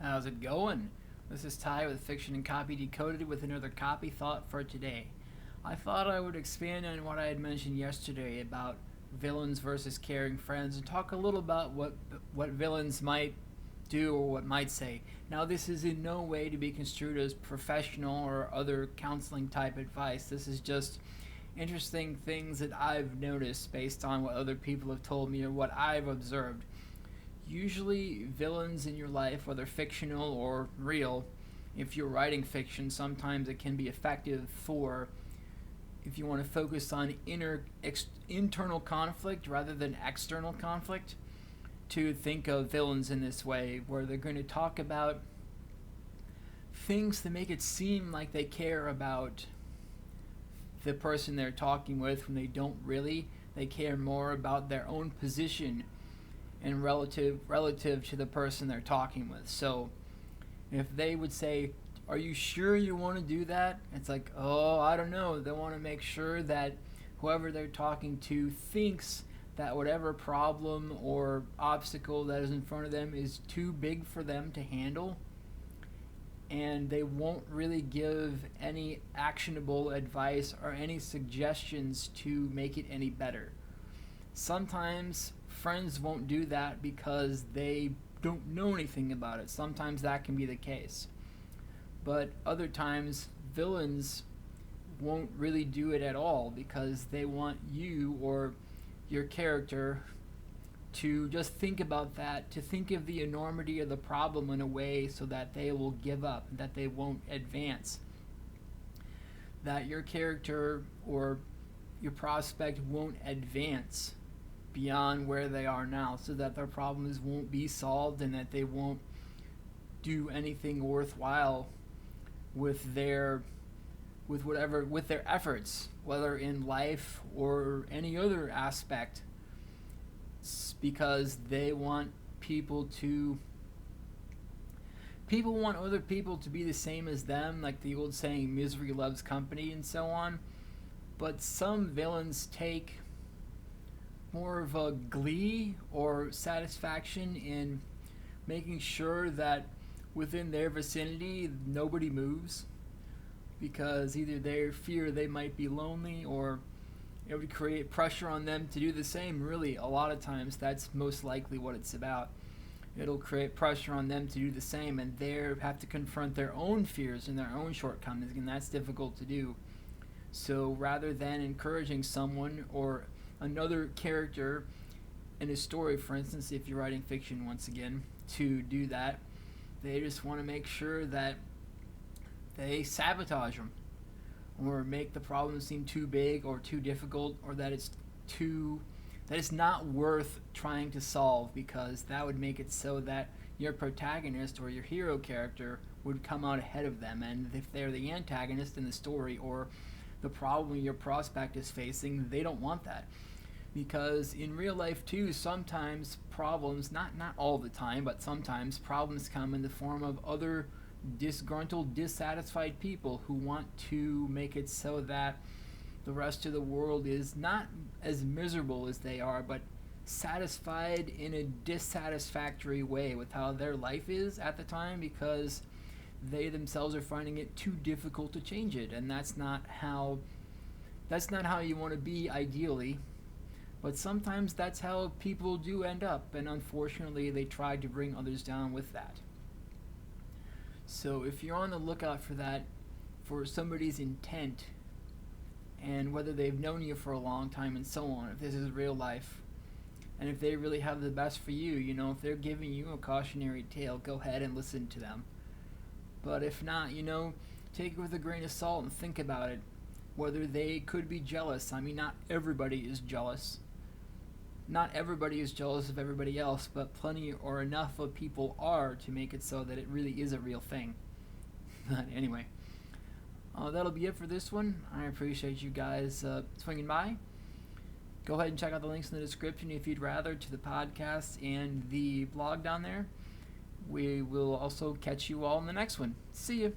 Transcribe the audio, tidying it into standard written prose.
How's it going? This is Ty with Fiction and Copy Decoded with another copy thought for today. I thought I would expand on what I had mentioned yesterday about villains versus caring friends and talk a little about what villains might do or what might say. Now, this is in no way to be construed as professional or other counseling type advice. This is just interesting things that I've noticed based on what other people have told me or what I've observed. Usually, villains in your life, whether fictional or real, if you're writing fiction, sometimes it can be effective for if you want to focus on internal conflict rather than external conflict, to think of villains in this way, where they're going to talk about things to make it seem like they care about the person they're talking with when they don't really. They care more about their own position and relative to the person they're talking with. So if they would say, "Are you sure you want to do that?" It's like, "Oh, I don't know." They want to make sure that whoever they're talking to thinks that whatever problem or obstacle that is in front of them is too big for them to handle, and they won't really give any actionable advice or any suggestions to make it any better. Sometimes friends won't do that because they don't know anything about it. Sometimes that can be the case. But other times, villains won't really do it at all because they want you or your character to just think about that, to think of the enormity of the problem in a way so that they will give up, that they won't advance. That your character or your prospect won't advance beyond where they are now, so that their problems won't be solved and that they won't do anything worthwhile with their efforts, whether in life or any other aspect. It's because they want people want other people to be the same as them, like the old saying, misery loves company and so on. But some villains take more of a glee or satisfaction in making sure that within their vicinity nobody moves, because either they fear they might be lonely or it would create pressure on them to do the same. Really, a lot of times that's most likely what it's about. It'll create pressure on them to do the same, and they have to confront their own fears and their own shortcomings, and that's difficult to do. So rather than encouraging someone or another character in a story, for instance, if you're writing fiction once again, to do that, they just want to make sure that they sabotage them or make the problem seem too big or too difficult, or that it's not worth trying to solve, because that would make it so that your protagonist or your hero character would come out ahead of them. And if they're the antagonist in the story or the problem your prospect is facing, they don't want that. Because in real life too, sometimes problems, not all the time, but sometimes problems come in the form of other disgruntled, dissatisfied people who want to make it so that the rest of the world is not as miserable as they are, but satisfied in a dissatisfactory way with how their life is at the time, because they themselves are finding it too difficult to change it. And that's not how you want to be, ideally. But sometimes that's how people do end up, and unfortunately they try to bring others down with that. So if you're on the lookout for that, for somebody's intent, and whether they've known you for a long time and so on, if this is real life, and if they really have the best for you, if they're giving you a cautionary tale, go ahead and listen to them. But if not, take it with a grain of salt and think about it, whether they could be jealous. I mean, not everybody is jealous. Not everybody is jealous of everybody else, but plenty or enough of people are to make it so that it really is a real thing. But anyway, that'll be it for this one. I appreciate you guys swinging by. Go ahead and check out the links in the description if you'd rather, to the podcast and the blog down there. We will also catch you all in the next one. See you.